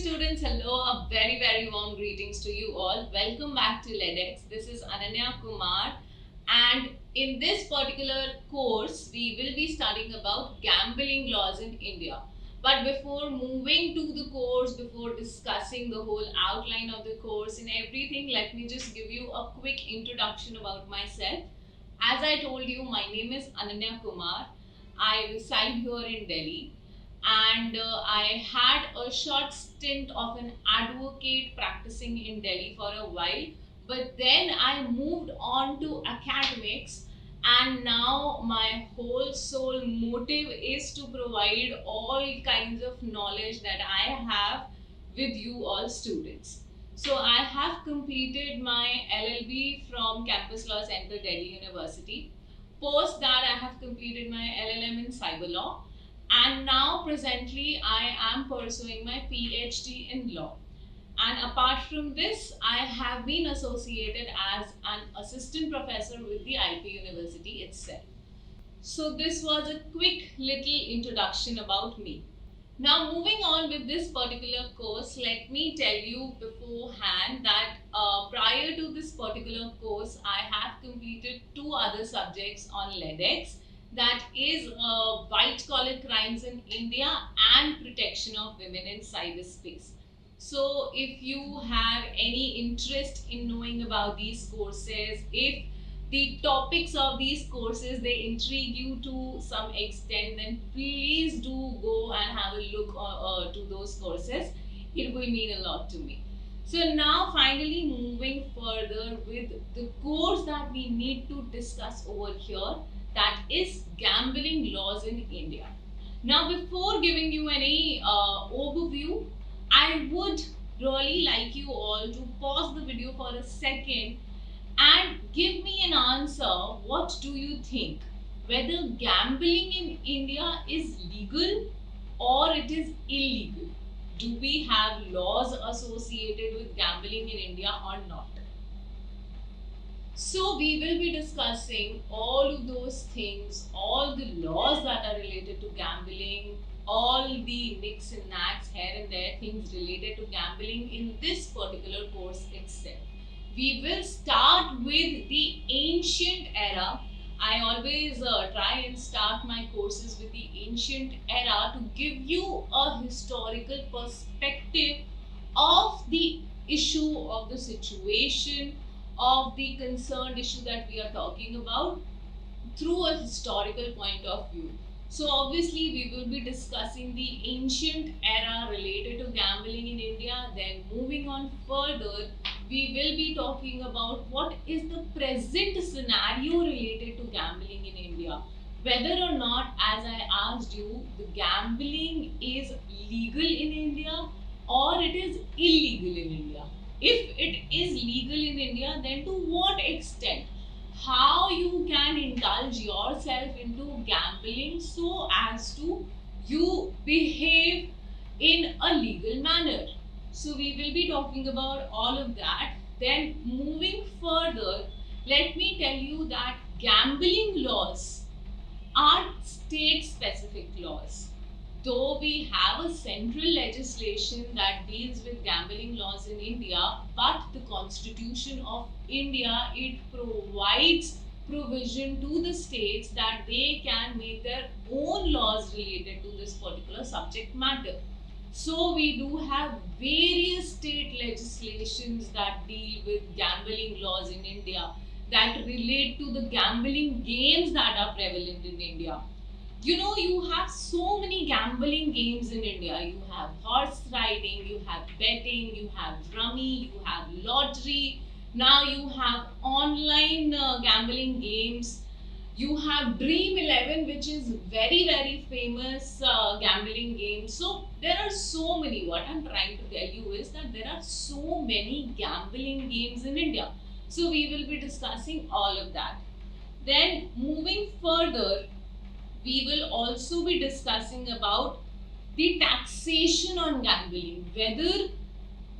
students, hello, a very warm greetings to you all. Welcome back to LedX. This is Ananya, Kumar, and in this particular course we will be studying about gambling laws in India. But before moving to the course, before discussing the whole outline of the course and everything, let me just give you a quick introduction about myself. As I told you, my name is Ananya Kumar. I reside here in Delhi, and I had a short stint of an advocate practicing in Delhi for a while, but then I moved on to academics, and now my whole sole motive is to provide all kinds of knowledge that I have with you all students. So I have completed my LLB from Campus Law Center, Delhi University. Post that, I have completed my LLM in cyber law, and now presently I am pursuing my PhD in law. And apart from this, I have been associated as an assistant professor with the IP University itself. So this was a quick little introduction about me. Now moving on with this particular course, let me tell you beforehand that prior to this particular course, I have completed 2 other subjects on LedX, that is white collar crimes in India and protection of women in cyberspace. So if you have any interest in knowing about these courses, if the topics of these courses they intrigue you to some extent, then please do go and have a look to those courses. It will mean a lot to me. So now finally moving further with the course that we need to discuss over here, that is gambling laws in India. Now before giving you any overview, I would really like you all to pause the video for a second and give me an answer. What do you think? Whether gambling in India is legal or it is illegal? Do we have laws associated with gambling in India or not? So we will be discussing all of those things, all the laws that are related to gambling, all the nicks and knacks here and there, things related to gambling in this particular course itself. We will start with the ancient era. I always try and start my courses with the ancient era to give you a historical perspective of the issue, of the situation, of the concerned issue that we are talking about through a historical point of view. So obviously we will be discussing the ancient era related to gambling in India. Then moving on further, we will be talking about what is the present scenario related to gambling in India. Whether or not, as I asked you, the gambling is legal in India or it is illegal in India. If it is legal in India, then to what extent? How you can indulge yourself into gambling so as to you behave in a legal manner. So we will be talking about all of that. Then moving further, let me tell you that gambling laws are state specific laws. Though we have a central legislation that deals with gambling laws in India, but the Constitution of India, it provides provision to the states that they can make their own laws related to this particular subject matter. So we do have various state legislations that deal with gambling laws in India, that relate to the gambling games that are prevalent in India. You know, you have so many gambling games in India. You have horse riding, you have betting, you have rummy, you have lottery. Now you have online gambling games. You have Dream 11, which is very famous gambling game. So there are so many. What I'm trying to tell you is that there are so many gambling games in India. So we will be discussing all of that. Then moving further, we will also be discussing about the taxation on gambling, whether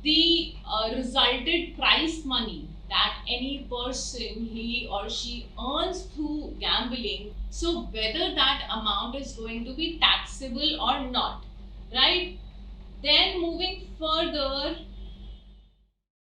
the resulted prize money that any person, he or she earns through gambling, so whether that amount is going to be taxable or not, right? Then moving further